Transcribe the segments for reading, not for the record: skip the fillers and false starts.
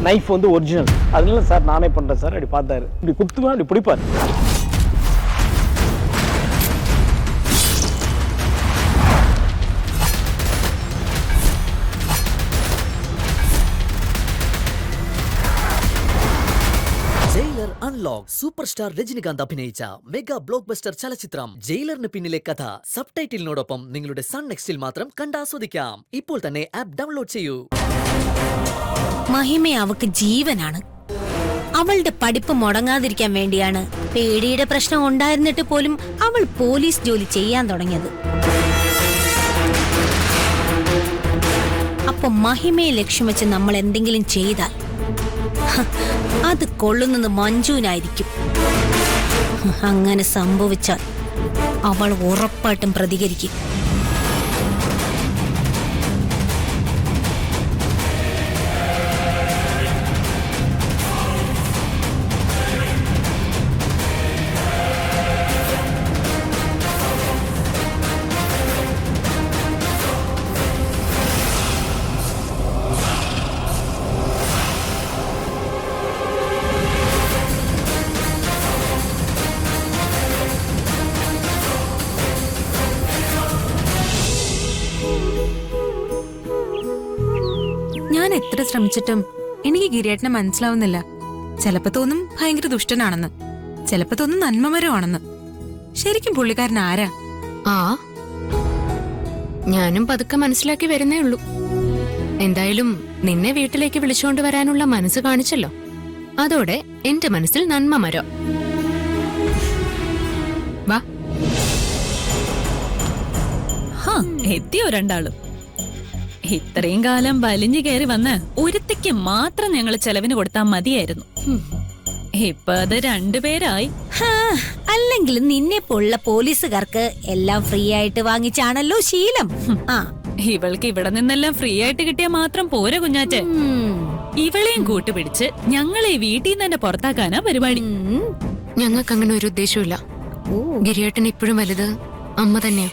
Knife வந்து original. அதனால sir நானே பண்ணுறேன் சார். அப்படி பார்த்தாரு, இப்படி குத்துவேன், அப்படி பிடிப்பார். Jailer unlock super star Rajinikanth അഭിനയിച്ച മെഗാ ബ്ലോക്ക് ബസ്റ്റർ ചലച്ചിത്രം ജയിലറിന് പിന്നിലെ കഥ സബ്ടൈറ്റിലിനോടൊപ്പം നിങ്ങളുടെ സൺ നെക്സ്റ്റിൽ മാത്രം കണ്ടാസ്വദിക്കാം. ഇപ്പോൾ തന്നെ ആപ്പ് ഡൗൺലോഡ് ചെയ്യൂ. മഹിമ അവക്ക് ജീവനാണ്. അവളുടെ പഠിപ്പ് മുടങ്ങാതിരിക്കാൻ വേണ്ടിയാണ് പേടിയുടെ പ്രശ്നം ഉണ്ടായിരുന്നിട്ട് പോലും അവൾ പോലീസ് ജോലി ചെയ്യാൻ തുടങ്ങിയത്. അപ്പൊ മഹിമയെ ലക്ഷ്യം വെച്ച് നമ്മൾ എന്തെങ്കിലും ചെയ്താൽ അത് കൊള്ളുന്നത് മഞ്ജുവിനായിരിക്കും. അങ്ങനെ സംഭവിച്ചാൽ അവൾ ഉറപ്പായിട്ടും പ്രതികരിക്കും. ഞാൻ എത്ര ശ്രമിച്ചിട്ടും എനിക്ക് ഗിരിയേട്ടനെ മനസ്സിലാവുന്നില്ല. ചിലപ്പോ തോന്നും ഭയങ്കര ദുഷ്ടനാണെന്ന്, ചിലപ്പോ തോന്നും നന്മമരമാണെന്ന്. ശരിക്കും പുള്ളിക്കാരൻ ആരാ? ആ, ഞാനും പതുക്കെ മനസ്സിലാക്കി വരുന്നേ ഉള്ളൂ. എന്തായാലും നിന്നെ വീട്ടിലേക്ക് വിളിച്ചുകൊണ്ട് വരാനുള്ള മനസ്സ് കാണിച്ചല്ലോ, അതോടെ എന്റെ മനസ്സിൽ നന്മ മരം. വാ. എത്തിയോ രണ്ടാളും? ഇത്രയും കാലം വലിഞ്ഞു കയറി വന്ന് ഒരുത്തിക്ക് മാത്രം ഞങ്ങൾ ചെലവിന് കൊടുത്താൽ മതിയായിരുന്നു. ഇപ്പൊ അത് രണ്ടുപേരായി. അല്ലെങ്കിലും നിന്നെ പോലുള്ള പോലീസുകാർക്ക് എല്ലാം ഫ്രീ ആയിട്ട് വാങ്ങിച്ചാണല്ലോ ശീലം. ഇവൾക്ക് ഇവിടെ നിന്നെല്ലാം ഫ്രീ ആയിട്ട് കിട്ടിയാൽ മാത്രം പോരാ കുഞ്ഞാറ്റെ. ഇവളെയും കൂട്ടുപിടിച്ച് ഞങ്ങളെ വീട്ടിൽ നിന്ന് തന്നെ പുറത്താക്കാനാ പരിപാടി. ഞങ്ങൾക്ക് അങ്ങനെ ഒരു ഉദ്ദേശമില്ല. ഗിരിയേട്ടൻ ഇപ്പോഴും വലുത് അമ്മ തന്നെയാ.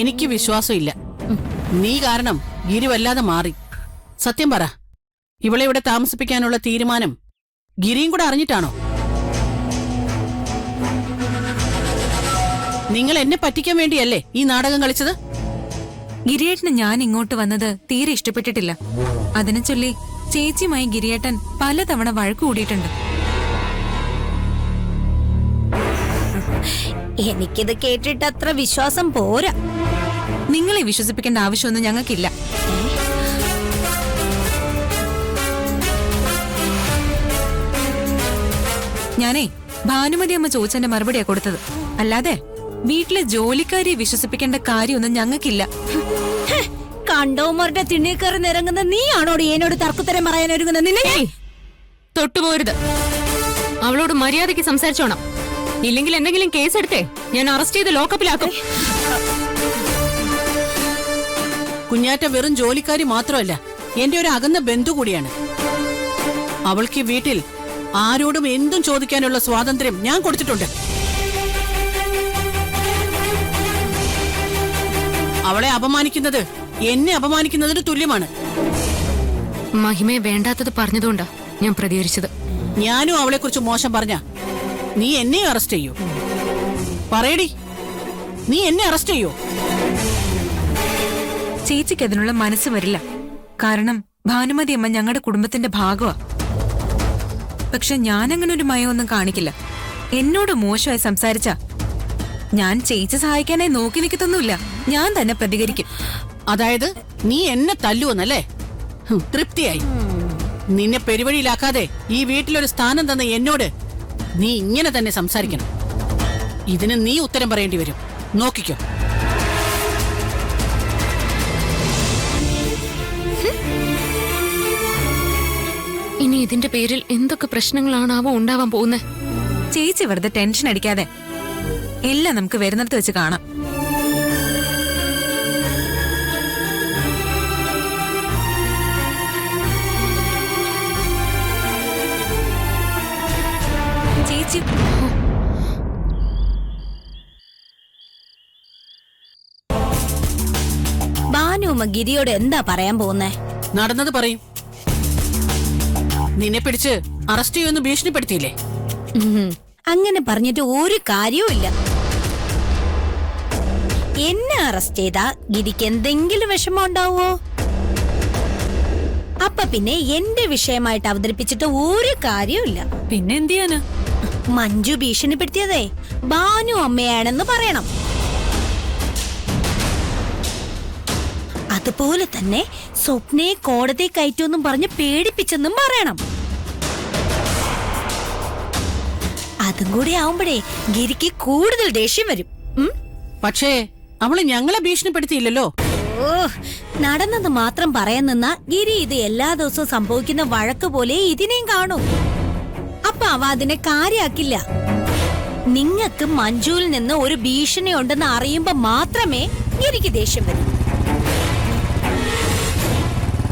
എനിക്ക് വിശ്വാസമില്ല. നീ കാരണം ഗിരി വല്ലാതെ മാറി. സത്യം പറ, ഇവളെ ഇവിടെ താമസിപ്പിക്കാനുള്ള തീരുമാനം ഗിരിയും കൂടെ അറിഞ്ഞിട്ടാണോ? നിങ്ങൾ എന്നെ പറ്റിക്കാൻ വേണ്ടിയല്ലേ ഈ നാടകം കളിച്ചത്? ഗിരിയേട്ടന് ഞാൻ ഇങ്ങോട്ട് വന്നത് തീരെ ഇഷ്ടപ്പെട്ടിട്ടില്ല. അതിനെ ചൊല്ലി ചേച്ചിയുമായി ഗിരിയേട്ടൻ പലതവണ വഴക്കു കൂടിയിട്ടുണ്ട്. എനിക്കിത് കേട്ടിട്ട് അത്ര വിശ്വാസം പോരാ. നിങ്ങളെ വിശ്വസിപ്പിക്കേണ്ട ആവശ്യമൊന്നും ഞങ്ങൾക്കില്ല. ഞാനേ ഭാനുമതി അമ്മ ചോദിച്ചെന്റെ മറുപടിയാ കൊടുത്തത്. അല്ലാതെ വീട്ടിലെ ജോലിക്കാരിയെ വിശ്വസിപ്പിക്കേണ്ട കാര്യമൊന്നും ഞങ്ങൾക്കില്ല. കണ്ടോമറുടെ തിണ്ണി കയറി നിറങ്ങുന്ന നീയാണോടി എന്നോട് തർക്കുത്തരം പറയാൻ ഒരുങ്ങുന്ന? നിന്നെ തൊട്ടുപോരുത്. അവളോട് മര്യാദയ്ക്ക് സംസാരിച്ചോണം. ഇല്ലെങ്കിൽ എന്തെങ്കിലും കേസെടുത്തേ ഞാൻ അറസ്റ്റ് ചെയ്ത് ലോക്കപ്പിലാക്കും. കുഞ്ഞാറ്റ വെറും ജോലിക്കാരി മാത്രമല്ല, എന്റെ ഒരു അകന്ന ബന്ധു കൂടിയാണ്. അവൾക്ക് വീട്ടിൽ ആരോടും എന്തും ചോദിക്കാനുള്ള സ്വാതന്ത്ര്യം ഞാൻ കൊടുത്തിട്ടുണ്ട്. അവളെ അപമാനിക്കുന്നത് എന്നെ അപമാനിക്കുന്നതിന് തുല്യമാണ്. മഹിമയെ വേണ്ടാത്തത് പറഞ്ഞതുകൊണ്ടാ ഞാൻ പ്രതികരിച്ചത്. ഞാനും അവളെക്കുറിച്ച് മോശം പറഞ്ഞ നീ എന്നെ അറസ്റ്റ് ചെയ്യൂ? പറയടി, നീ എന്നെ അറസ്റ്റ് ചെയ്യൂ? ചേച്ചിക്ക് അതിനുള്ള മനസ്സ് വരില്ല. കാരണം ഭാനുമതി അമ്മ ഞങ്ങളുടെ കുടുംബത്തിന്റെ ഭാഗമാ. പക്ഷെ ഞാനങ്ങനെ ഒരു മയമൊന്നും കാണിക്കില്ല. എന്നോട് മോശമായി സംസാരിച്ച ഞാൻ ചേച്ചി സഹായിക്കാനായി നോക്കി നിൽക്കത്തൊന്നുമില്ല. ഞാൻ തന്നെ പ്രതികരിക്കും. അതായത് നീ എന്നെ തല്ലുവെന്നല്ലേ? തൃപ്തിയായി. നിന്നെ പെരുവഴിയിലാക്കാതെ ഈ വീട്ടിലൊരു സ്ഥാനം തന്ന എന്നോട് നീ ഇങ്ങനെ തന്നെ സംസാരിക്കണം. ഇതിന് നീ ഉത്തരം പറയേണ്ടി വരും. നോക്കിക്കോ. ഇനി ഇതിന്റെ പേരിൽ എന്തൊക്കെ പ്രശ്നങ്ങളാണാവോ ഉണ്ടാവാൻ പോകുന്നത്? ചേച്ചി വെറുതെ ടെൻഷൻ അടിക്കാതെ എല്ലാം നമുക്ക് വരുന്നിടത്ത് വെച്ച് കാണാം. ചേച്ചി ഭാനുമ്മ ഗിരിയോട് എന്താ പറയാൻ പോകുന്നേ? നടന്നത് പറയും. നിന്നെ പിടിച്ച് അറസ്റ്റ് ചെയ്യുമെന്ന് ഭീഷണിപ്പെടുത്തിയില്ലേ? അങ്ങനെ പറഞ്ഞിട്ട് ഒരു കാര്യവുമില്ല. എന്നെ അറസ്റ്റ് ചെയ്താ ഗിരിക്ക് എന്തെങ്കിലും വിഷമം ഉണ്ടാവോ? അപ്പൊ പിന്നെ എന്റെ വിഷയമായിട്ട് അവതരിപ്പിച്ചിട്ട് ഒരു കാര്യവുമില്ല. പിന്നെ എന്ത് ചെയ്യാനാ? മഞ്ജു ഭീഷണിപ്പെടുത്തിയതേ ഭാനു അമ്മയാണെന്ന് പറയണം. അതുപോലെ തന്നെ സ്വപ്നയെ കോടതി കയറ്റുമെന്നും പറഞ്ഞ് പേടിപ്പിച്ചെന്നും പറയണം. അതും കൂടി ആവുമ്പോഴേ ഗിരിക്ക് കൂടുതൽ ദേഷ്യം വരും. പക്ഷേ അവള് ഞങ്ങളെ ഭീഷണിപ്പെടുത്തിയില്ലല്ലോ. ഓ, നടന്നത് മാത്രം പറയാൻ നിന്നാ ഗിരി ഇത് എല്ലാ ദിവസവും സംഭവിക്കുന്ന വഴക്ക് പോലെ ഇതിനെയും കാണൂ. അപ്പൊ അവ അതിനെ കാര്യാക്കില്ല. നിങ്ങക്ക് മഞ്ജുവിൽ നിന്ന് ഒരു ഭീഷണി ഉണ്ടെന്ന് അറിയുമ്പോ മാത്രമേ ഗിരിക്ക് ദേഷ്യം വരൂ.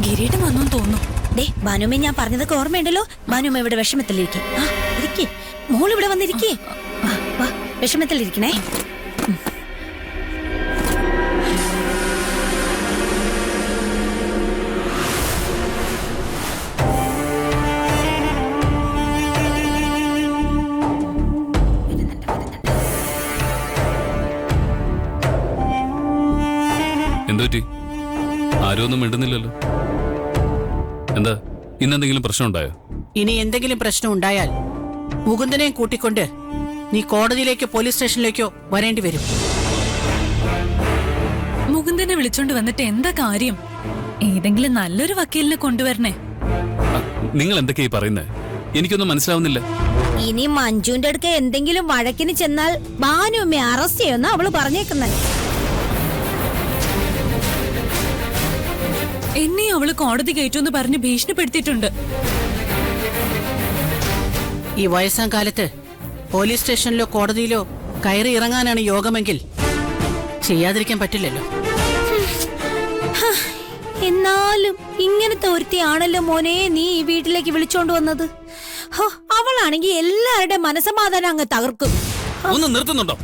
ഗിരീട്ടൻ വന്നു തോന്നുന്നു. ദേ ഭാനുമ്മ, ഞാൻ പറഞ്ഞതൊക്കെ ഓർമ്മയുണ്ടല്ലോ. ഭാനുമ്മ ഇവിടെ വിഷമത്തിലിരിക്കേ. ഇരിക്കേ മോൾ, ഇവിടെ വന്നിരിക്കേ. വിഷമത്തിലിരിക്കണേ. എന്തുപറ്റി? ആരും ഒന്നും മിണ്ടുന്നില്ലല്ലോ. എന്താ, ഇന്നെന്തെങ്കിലും പ്രശ്നം ഉണ്ടായോ? ഇനി എന്തെങ്കിലും പ്രശ്നം ഉണ്ടായാൽ മുകുന്ദനെയും കൂട്ടിക്കൊണ്ട് നീ കോടതിയിലേക്കോ പോലീസ് സ്റ്റേഷനിലേക്കോ വരേണ്ടി വരും. മുകുന്ദനെ വിളിച്ചോണ്ട് വന്നിട്ട് എന്താ കാര്യം? ഏതെങ്കിലും നല്ലൊരു വക്കീലിനെ കൊണ്ടുവരണേ. നിങ്ങൾ എന്തൊക്കെയാ പറയുന്നത്? എനിക്കൊന്നും മനസ്സിലാവുന്നില്ല. ഇനി മഞ്ജുവിന്റെ അടുക്ക എന്തെങ്കിലും വഴക്കിന് ചെന്നാൽ ഭാനുമ്മയെ അറസ്റ്റ് ചെയ്യുമെന്ന് അവള് പറഞ്ഞേക്കുന്നത്. എന്നെ അവള് കോടതി കയറ്റുമെന്ന് പറഞ്ഞ് ഭീഷണിപ്പെടുത്തിയിട്ടുണ്ട്. ഈ വയസ്സാം കാലത്ത് പോലീസ് സ്റ്റേഷനിലോ കോടതിയിലോ കയറി ഇറങ്ങാനാണ് യോഗമെങ്കിൽ ചെയ്യാതിരിക്കാൻ പറ്റില്ലല്ലോ. എന്നാലും ഇങ്ങനത്തെ ഒരുത്തിയാണല്ലോ മോനെ നീ ഈ വീട്ടിലേക്ക് വിളിച്ചോണ്ട് വന്നത്. അവളാണെങ്കിൽ എല്ലാവരുടെ മനസമാധാനം അങ്ങ് തകർക്കും. ഒന്ന് നിർത്തുന്നുണ്ടോ?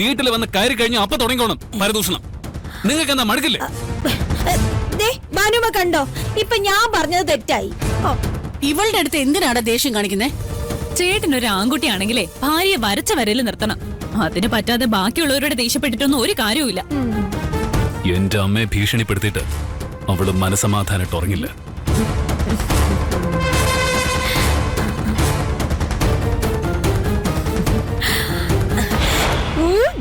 വീട്ടിൽ വന്ന് കയറി കഴിഞ്ഞ അപ്പൊ തുടങ്ങിക്കോണം പരദൂഷണം. നിങ്ങൾക്ക് എന്താ മടുക്കില്ലേ? ഭാനുമ കണ്ടോ, ഇപ്പൊ ഞാൻ പറഞ്ഞത് തെറ്റായി. ഇവളുടെ അടുത്ത് എന്തിനാണ് ദേഷ്യം കാണിക്കുന്നേ? ചേട്ടനൊരു ആൺകുട്ടിയാണെങ്കിലേ ഭാര്യയെ വരച്ച വരയിൽ നിർത്തണം. അതിന് പറ്റാതെ ബാക്കിയുള്ളവരോട് ദേഷ്യപ്പെട്ടിട്ടൊന്നും ഒരു കാര്യവുമില്ല. എന്റെ അമ്മയെ ഭീഷണിപ്പെടുത്തിയിട്ട് അവള് മനസമാധാനായിട്ട് ഉറങ്ങില്ല.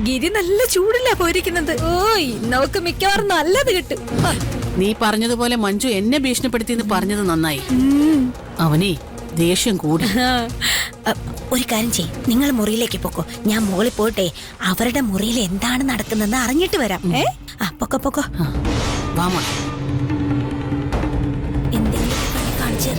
ഗിരി നല്ല ചൂടില്ല പോയിരിക്കുന്നത്. ഓ, ഇന്നവക്ക് മിക്കവാറും നല്ലത് കിട്ടും. നീ പറഞ്ഞതുപോലെ മഞ്ജു എന്നെ ഭീഷണിപ്പെടുത്തിയെന്ന് പറഞ്ഞത് നന്നായി. അവനേ ദേഷ്യം കൂടി. ഒരു കാര്യം ചെയ്യും, നിങ്ങൾ മുറിയിലേക്ക് പോക്കോ. ഞാൻ മുകളിൽ പോട്ടെ അവരുടെ മുറിയിൽ എന്താണ് നടക്കുന്നതെന്ന് അറിഞ്ഞിട്ട് വരാം. പൊക്കോ പൊക്കോ. വാ മോളെ. എന്തെങ്കിലും കാണിച്ചു